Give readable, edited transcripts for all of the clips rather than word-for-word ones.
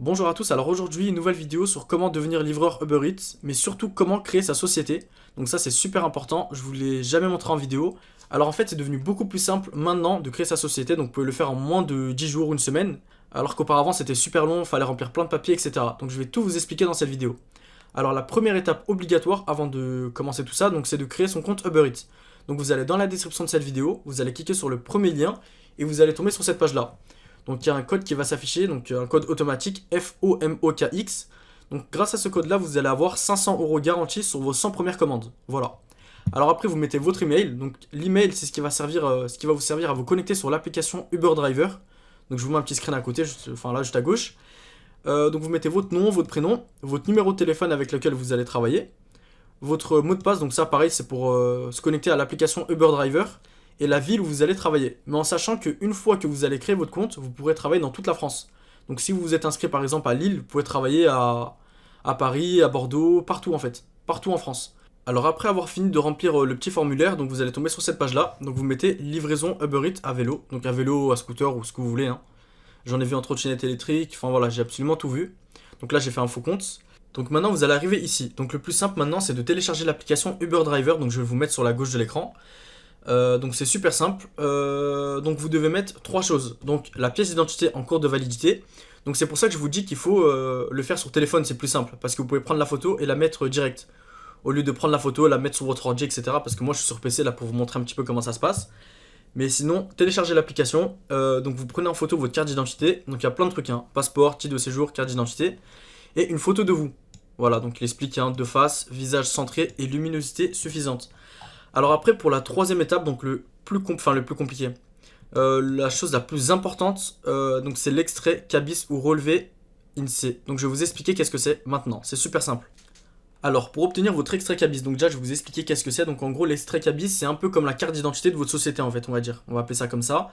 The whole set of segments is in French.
Bonjour à tous, alors aujourd'hui une nouvelle vidéo sur comment devenir livreur Uber Eats, mais surtout comment créer sa société. Donc ça c'est super important, je vous l'ai jamais montré en vidéo. Alors en fait c'est devenu beaucoup plus simple maintenant de créer sa société, donc vous pouvez le faire en moins de 10 jours, une semaine, alors qu'auparavant c'était super long, fallait remplir plein de papiers, etc. Donc je vais tout vous expliquer dans cette vidéo. Alors la première étape obligatoire avant de commencer tout ça, donc c'est de créer son compte Uber Eats. Donc vous allez dans la description de cette vidéo, vous allez cliquer sur le premier lien et vous allez tomber sur cette page là. Donc il y a un code qui va s'afficher, donc un code automatique FOMOKX. Donc grâce à ce code là vous allez avoir 500 € garantis sur vos 100 premières commandes. Voilà. Alors après vous mettez votre email, donc l'email c'est ce qui va vous servir à vous connecter sur l'application Uber Driver. Donc je vous mets un petit screen à côté, enfin là juste à gauche. Donc vous mettez votre nom, votre prénom, votre numéro de téléphone avec lequel vous allez travailler, votre mot de passe, donc ça pareil c'est pour se connecter à l'application Uber Driver, et la ville où vous allez travailler. Mais en sachant qu'une fois que vous allez créer votre compte, vous pourrez travailler dans toute la France. Donc si vous vous êtes inscrit par exemple à Lille, vous pouvez travailler à Paris, à Bordeaux, partout en fait, partout en France. Alors après avoir fini de remplir le petit formulaire, donc vous allez tomber sur cette page là, donc vous mettez livraison Uber Eats à vélo, donc à vélo, à scooter ou ce que vous voulez, hein. J'en ai vu en trottinette électrique, enfin voilà, j'ai absolument tout vu. Donc là j'ai fait un faux compte. Donc maintenant vous allez arriver ici. Donc le plus simple maintenant c'est de télécharger l'application Uber Driver, donc je vais vous mettre sur la gauche de l'écran. Donc c'est super simple. Donc vous devez mettre trois choses. Donc la pièce d'identité en cours de validité. Donc c'est pour ça que je vous dis qu'il faut le faire sur téléphone, c'est plus simple. Parce que vous pouvez prendre la photo et la mettre direct. Au lieu de prendre la photo, la mettre sur votre ordi, etc. Parce que moi je suis sur PC là pour vous montrer un petit peu comment ça se passe. Mais sinon, téléchargez l'application. Donc vous prenez en photo votre carte d'identité. Donc il y a plein de trucs, hein. Passeport, titre de séjour, carte d'identité. Et une photo de vous. Voilà, donc il explique, hein, de face, visage centré et luminosité suffisante. Alors après, pour la troisième étape, donc le plus compliqué, la chose la plus importante, donc c'est l'extrait CABIS ou relevé INSEE. Donc je vais vous expliquer qu'est-ce que c'est maintenant. C'est super simple. Alors pour obtenir votre extrait CABIS, donc déjà je vais vous expliquer qu'est-ce que c'est. Donc en gros l'extrait CABIS c'est un peu comme la carte d'identité de votre société en fait, on va dire. On va appeler ça comme ça.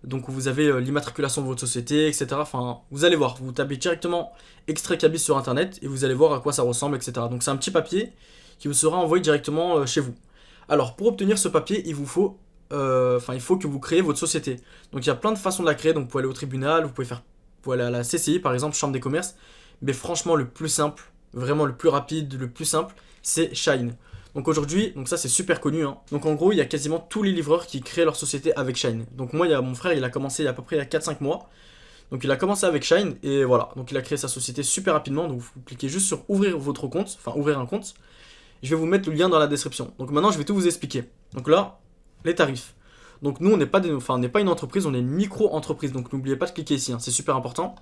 Donc vous avez l'immatriculation de votre société, etc. Enfin vous allez voir, vous tapez directement extrait CABIS sur internet et vous allez voir à quoi ça ressemble, etc. Donc c'est un petit papier qui vous sera envoyé directement chez vous. Alors pour obtenir ce papier il faut que vous créez votre société. Donc il y a plein de façons de la créer, donc vous pouvez aller au tribunal, vous pouvez aller à la CCI par exemple, Chambre des commerces. Mais franchement le plus simple, vraiment le plus rapide, le plus simple, c'est Shine. Donc aujourd'hui, donc ça c'est super connu, hein. Donc en gros, il y a quasiment tous les livreurs qui créent leur société avec Shine. Donc moi, il y a mon frère, il a commencé il y a à peu près il y a 4-5 mois. Donc il a commencé avec Shine et voilà. Donc il a créé sa société super rapidement. Donc vous cliquez juste sur ouvrir votre compte, enfin ouvrir un compte. Je vais vous mettre le lien dans la description. Donc maintenant, je vais tout vous expliquer. Donc là, les tarifs. Donc nous, on n'est pas, on n'est pas une entreprise, on est une micro-entreprise. Donc n'oubliez pas de cliquer ici, hein, c'est super important.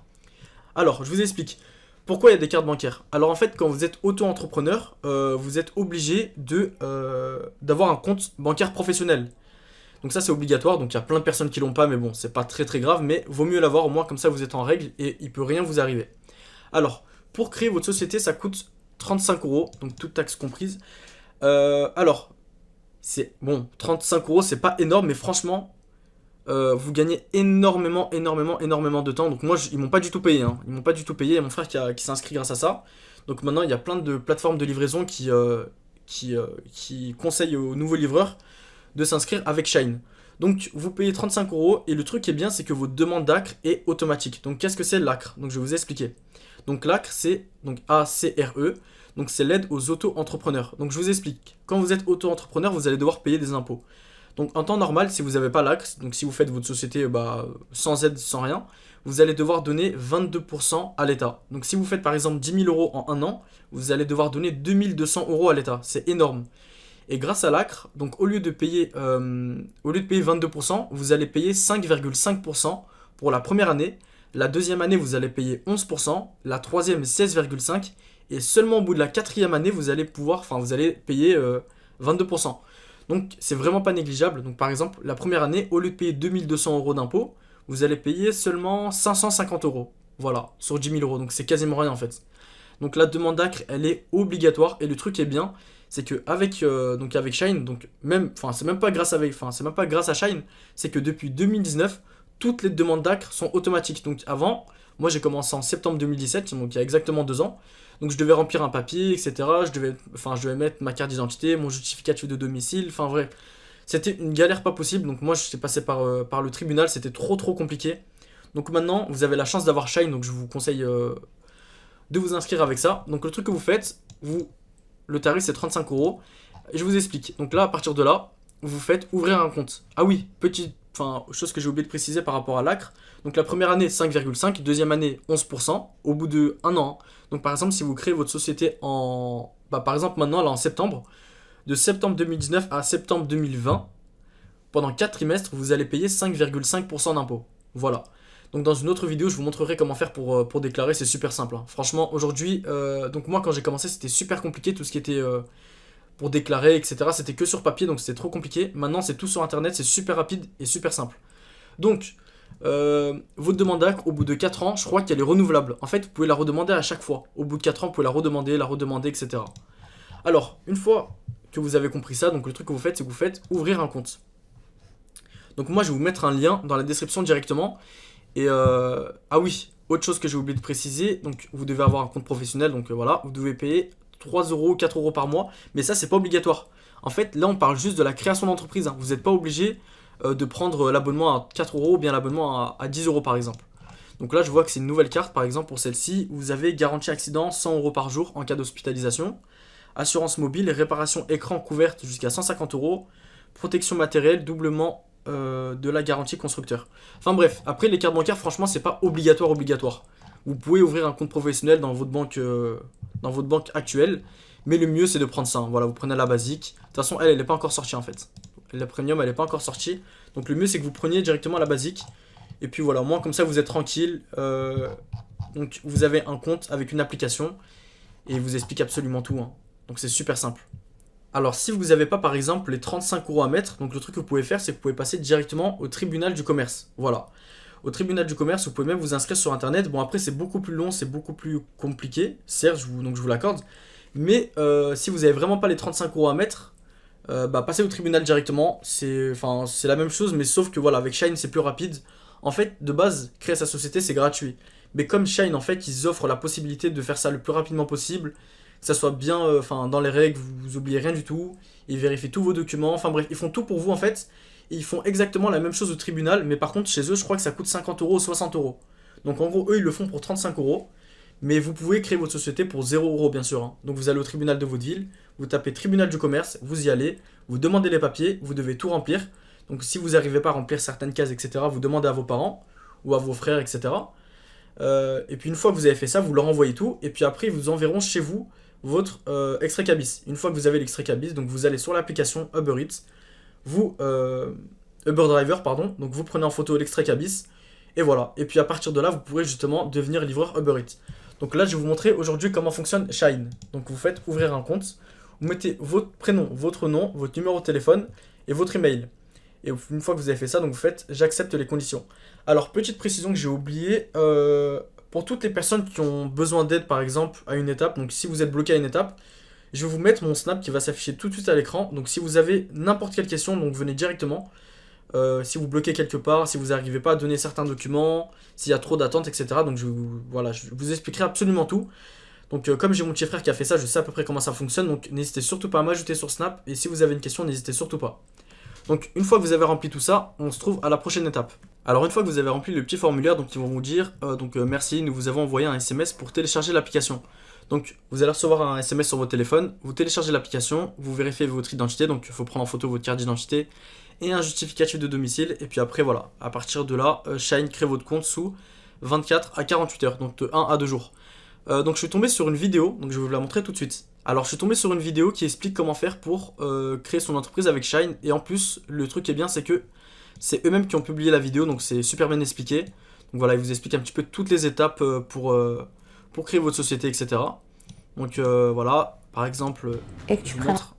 Alors, je vous explique. Pourquoi il y a des cartes bancaires? Alors en fait, quand vous êtes auto-entrepreneur, vous êtes obligé d'avoir un compte bancaire professionnel. Donc ça c'est obligatoire, donc il y a plein de personnes qui l'ont pas, mais bon, c'est pas très très grave, mais vaut mieux l'avoir, au moins comme ça vous êtes en règle et il peut rien vous arriver. Alors, pour créer votre société, ça coûte 35 €, donc toute taxe comprise. Alors, c'est bon, 35 € c'est pas énorme, mais franchement, vous gagnez énormément de temps. Donc moi, ils m'ont pas du tout payé, hein. Ils m'ont pas du tout payé. Il y a mon frère qui s'est inscrit grâce à ça. Donc maintenant, il y a plein de plateformes de livraison qui conseillent aux nouveaux livreurs de s'inscrire avec Shine. Donc vous payez 35 € et le truc qui est bien, c'est que votre demande d'ACRE est automatique. Donc qu'est-ce que c'est l'ACRE? Donc je vais vous expliquer. Donc l'ACRE, c'est donc ACRE. Donc c'est l'aide aux auto-entrepreneurs. Donc je vous explique. Quand vous êtes auto-entrepreneur, vous allez devoir payer des impôts. Donc en temps normal, si vous n'avez pas l'ACRE, donc si vous faites votre société sans aide, sans rien, vous allez devoir donner 22% à l'État. Donc si vous faites par exemple 10 000 € en un an, vous allez devoir donner 2 200 € à l'État. C'est énorme. Et grâce à l'ACRE, donc au lieu de payer 22%, vous allez payer 5,5% pour la première année. La deuxième année, vous allez payer 11%, la troisième 16,5%, et seulement au bout de la quatrième année, vous allez payer 22%. Donc c'est vraiment pas négligeable. Donc par exemple, la première année, au lieu de payer 2 200 € d'impôts, vous allez payer seulement 550 €. Voilà, sur 10 000 €. Donc c'est quasiment rien en fait. Donc la demande d'ACRE, elle est obligatoire. Et le truc est bien, c'est que avec Shine, donc même, enfin c'est même pas grâce à Shine, c'est que depuis 2019, toutes les demandes d'ACRE sont automatiques. Donc avant, moi j'ai commencé en septembre 2017, donc il y a exactement 2 ans. Donc je devais remplir un papier, etc. Je devais mettre ma carte d'identité, mon justificatif de domicile, enfin bref. C'était une galère pas possible, donc moi je suis passé par le tribunal, c'était trop compliqué. Donc maintenant, vous avez la chance d'avoir Shine, donc je vous conseille de vous inscrire avec ça. Donc le truc que vous faites, le tarif c'est 35 €. Et je vous explique. Donc là, à partir de là, vous faites ouvrir un compte. Ah oui, chose que j'ai oublié de préciser par rapport à l'ACRE. Donc la première année 5,5, deuxième année 11%, au bout de 1 an. Donc par exemple, si vous créez votre société par exemple maintenant, là en septembre, de septembre 2019 à septembre 2020, pendant 4 trimestres, vous allez payer 5,5% d'impôts. Voilà. Donc dans une autre vidéo, je vous montrerai comment faire pour déclarer, c'est super simple. Hein. Franchement, aujourd'hui, donc moi quand j'ai commencé, c'était super compliqué, tout ce qui était pour déclarer, etc. C'était que sur papier, donc c'était trop compliqué. Maintenant, c'est tout sur Internet, c'est super rapide et super simple. Donc, votre demande d'ACRE, au bout de 4 ans, je crois qu'elle est renouvelable. En fait, vous pouvez la redemander à chaque fois. Au bout de 4 ans, vous pouvez la redemander, etc. Alors, une fois que vous avez compris ça, donc le truc que vous faites, c'est que vous faites ouvrir un compte. Donc moi, je vais vous mettre un lien dans la description directement. Et ah oui, autre chose que j'ai oublié de préciser, donc vous devez avoir un compte professionnel, donc voilà, vous devez payer 3 €, 4 € par mois, mais ça c'est pas obligatoire. En fait, là on parle juste de la création d'entreprise, hein. Vous n'êtes pas obligé de prendre l'abonnement à 4 € ou bien l'abonnement à 10 € par exemple. Donc là je vois que c'est une nouvelle carte, par exemple pour celle-ci, vous avez garantie accident 100 € par jour en cas d'hospitalisation, assurance mobile et réparation écran couverte jusqu'à 150 €, protection matérielle, doublement de la garantie constructeur. Enfin bref, après les cartes bancaires, franchement, c'est pas obligatoire. Vous pouvez ouvrir un compte professionnel dans votre banque actuelle, mais le mieux c'est de prendre ça. Hein. Voilà, vous prenez la basique. De toute façon, elle n'est pas encore sortie en fait. La premium, elle n'est pas encore sortie. Donc le mieux c'est que vous preniez directement la basique. Et puis voilà, au moins comme ça vous êtes tranquille. Donc vous avez un compte avec une application et il vous explique absolument tout. Hein. Donc c'est super simple. Alors si vous n'avez pas par exemple les 35 € à mettre, donc le truc que vous pouvez faire c'est que vous pouvez passer directement au tribunal du commerce. Voilà. Au tribunal du commerce, vous pouvez même vous inscrire sur internet. Bon après c'est beaucoup plus long, c'est beaucoup plus compliqué, certes donc je vous l'accorde. Mais si vous n'avez vraiment pas les 35 € à mettre, passez au tribunal directement. C'est la même chose mais sauf que voilà, avec Shine c'est plus rapide. En fait de base, créer sa société c'est gratuit. Mais comme Shine en fait ils offrent la possibilité de faire ça le plus rapidement possible, que ça soit bien dans les règles, vous oubliez rien du tout, ils vérifient tous vos documents, enfin bref, ils font tout pour vous en fait, et ils font exactement la même chose au tribunal, mais par contre chez eux je crois que ça coûte 50 € ou 60 €. Donc en gros eux ils le font pour 35 €, mais vous pouvez créer votre société pour 0 € bien sûr. Hein. Donc vous allez au tribunal de votre ville, vous tapez tribunal du commerce, vous y allez, vous demandez les papiers, vous devez tout remplir. Donc si vous n'arrivez pas à remplir certaines cases, etc., vous demandez à vos parents ou à vos frères, etc. Et puis une fois que vous avez fait ça, vous leur envoyez tout, et puis après ils vous enverront chez vous votre extrait cabis. Une fois que vous avez l'extrait cabis, donc vous allez sur l'application Uber Eats, Uber Driver, pardon, donc vous prenez en photo l'extrait cabis, et voilà. Et puis à partir de là, vous pourrez justement devenir livreur Uber Eats. Donc là, je vais vous montrer aujourd'hui comment fonctionne Shine. Donc vous faites ouvrir un compte, vous mettez votre prénom, votre nom, votre numéro de téléphone et votre email. Et une fois que vous avez fait ça, donc vous faites j'accepte les conditions. Alors petite précision que j'ai oublié, pour toutes les personnes qui ont besoin d'aide par exemple à une étape, donc si vous êtes bloqué à une étape, je vais vous mettre mon snap qui va s'afficher tout de suite à l'écran. Donc si vous avez n'importe quelle question, donc venez directement. Si vous bloquez quelque part, si vous n'arrivez pas à donner certains documents, s'il y a trop d'attentes, etc. Donc je vous expliquerai absolument tout. Donc comme j'ai mon petit frère qui a fait ça, je sais à peu près comment ça fonctionne. Donc n'hésitez surtout pas à m'ajouter sur Snap. Et si vous avez une question, n'hésitez surtout pas. Donc une fois que vous avez rempli tout ça, on se trouve à la prochaine étape. Alors une fois que vous avez rempli le petit formulaire, donc ils vont vous dire merci, nous vous avons envoyé un SMS pour télécharger l'application. Donc vous allez recevoir un SMS sur votre téléphone, vous téléchargez l'application, vous vérifiez votre identité, donc il faut prendre en photo votre carte d'identité et un justificatif de domicile, et puis après voilà, à partir de là, Shine crée votre compte sous 24 à 48 heures, donc de 1 à 2 jours. Donc je suis tombé sur une vidéo, donc je vais vous la montrer tout de suite. Alors je suis tombé sur une vidéo qui explique comment faire pour créer son entreprise avec Shine, et en plus le truc qui est bien c'est que c'est eux-mêmes qui ont publié la vidéo, donc c'est super bien expliqué. Donc voilà, ils vous expliquent un petit peu toutes les étapes pour créer votre société, etc. Donc voilà, par exemple, je vous montre.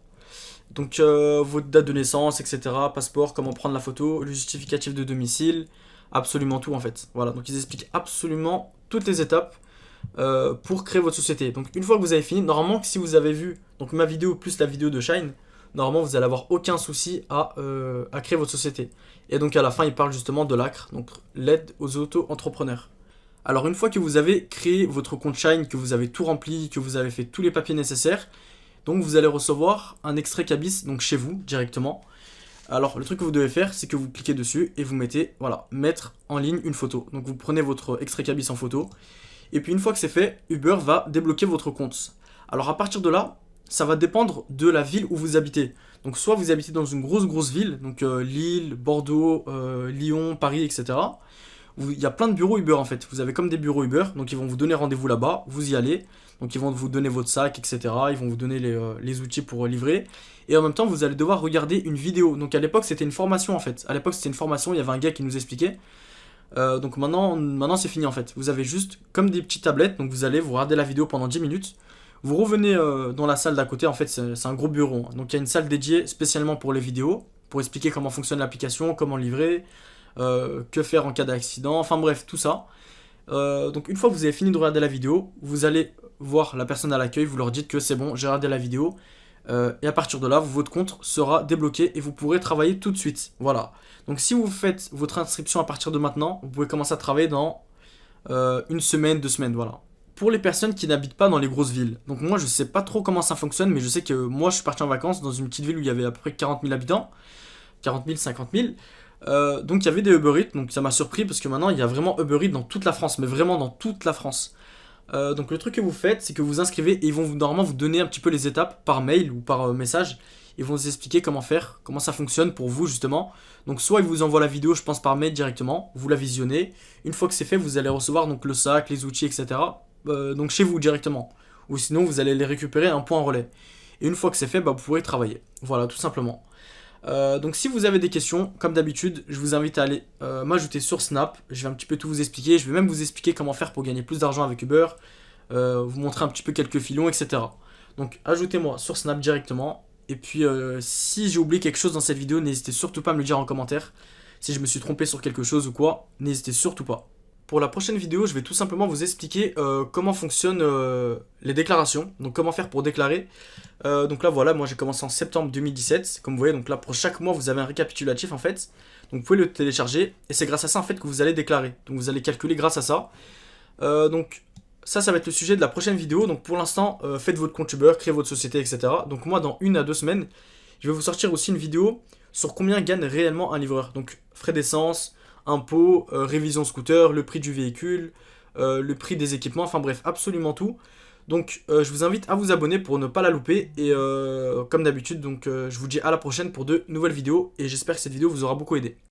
Donc votre date de naissance, etc., passeport, comment prendre la photo, le justificatif de domicile, absolument tout en fait. Voilà, donc ils expliquent absolument toutes les étapes pour créer votre société. Donc une fois que vous avez fini, normalement si vous avez vu donc ma vidéo plus la vidéo de Shine, normalement vous allez avoir aucun souci à créer votre société. Et donc à la fin il parle justement de l'ACRE, donc l'aide aux auto-entrepreneurs. Alors une fois que vous avez créé votre compte Shine, que vous avez tout rempli, que vous avez fait tous les papiers nécessaires, donc vous allez recevoir un extrait cabis donc chez vous directement. Alors le truc que vous devez faire, c'est que vous cliquez dessus et vous mettez, voilà, mettre en ligne une photo. Donc vous prenez votre extrait cabis en photo, et puis une fois que c'est fait, Uber va débloquer votre compte. Alors à partir de là, ça va dépendre de la ville où vous habitez. Donc soit vous habitez dans une grosse ville, donc Lille, Bordeaux, Lyon, Paris, etc. Il y a plein de bureaux Uber en fait. Vous avez comme des bureaux Uber, donc ils vont vous donner rendez-vous là-bas, vous y allez. Donc ils vont vous donner votre sac, etc. Ils vont vous donner les outils pour livrer. Et en même temps, vous allez devoir regarder une vidéo. Donc à l'époque, c'était une formation en fait. À l'époque, c'était une formation, il y avait un gars qui nous expliquait. Donc maintenant c'est fini en fait. Vous avez juste comme des petites tablettes, donc vous allez vous regarder la vidéo pendant 10 minutes. Vous revenez dans la salle d'à côté, en fait c'est un gros bureau, hein. Donc il y a une salle dédiée spécialement pour les vidéos, pour expliquer comment fonctionne l'application, comment livrer, que faire en cas d'accident, enfin bref, tout ça. Donc une fois que vous avez fini de regarder la vidéo, vous allez voir la personne à l'accueil, vous leur dites que c'est bon, j'ai regardé la vidéo, et à partir de là, votre compte sera débloqué et vous pourrez travailler tout de suite. Voilà. Donc si vous faites votre inscription à partir de maintenant, vous pouvez commencer à travailler dans une semaine, 2 semaines, voilà. Pour les personnes qui n'habitent pas dans les grosses villes, donc moi je sais pas trop comment ça fonctionne, mais je sais que moi je suis parti en vacances dans une petite ville où il y avait à peu près 40 000 habitants, 40 000, 50 000. Donc il y avait des Uber Eats, donc ça m'a surpris parce que maintenant il y a vraiment Uber Eats dans toute la France, mais vraiment dans toute la France. Donc le truc que vous faites, c'est que vous inscrivez et ils vont normalement vous donner un petit peu les étapes par mail ou par message. Ils vont vous expliquer comment faire, comment ça fonctionne pour vous justement. Donc soit ils vous envoient la vidéo, je pense par mail directement, vous la visionnez. Une fois que c'est fait, vous allez recevoir donc le sac, les outils, etc. Donc chez vous directement. Ou sinon vous allez les récupérer à un point relais. Et une fois que c'est fait, bah, vous pourrez travailler. Voilà, tout simplement. Donc si vous avez des questions, comme d'habitude, je vous invite à aller m'ajouter sur Snap. Je vais un petit peu tout vous expliquer. Je vais même vous expliquer comment faire pour gagner plus d'argent avec Uber. Vous montrer un petit peu quelques filons, etc. Donc ajoutez-moi sur Snap directement. Et puis si j'ai oublié quelque chose dans cette vidéo, n'hésitez surtout pas à me le dire en commentaire. Si je me suis trompé sur quelque chose ou quoi, n'hésitez surtout pas. Pour la prochaine vidéo, je vais tout simplement vous expliquer comment fonctionnent les déclarations. Donc comment faire pour déclarer. Donc là voilà, moi j'ai commencé en septembre 2017. Comme vous voyez, donc là pour chaque mois vous avez un récapitulatif en fait. Donc vous pouvez le télécharger et c'est grâce à ça en fait que vous allez déclarer. Donc vous allez calculer grâce à ça. Donc ça va être le sujet de la prochaine vidéo. Donc pour l'instant, faites votre compte Uber, créez votre société, etc. Donc moi dans 1 à 2 semaines, je vais vous sortir aussi une vidéo sur combien gagne réellement un livreur. Donc frais d'essence, impôts, révision scooter, le prix du véhicule, le prix des équipements, enfin bref, absolument tout. Donc je vous invite à vous abonner pour ne pas la louper. Et comme d'habitude, donc je vous dis à la prochaine pour de nouvelles vidéos. Et j'espère que cette vidéo vous aura beaucoup aidé.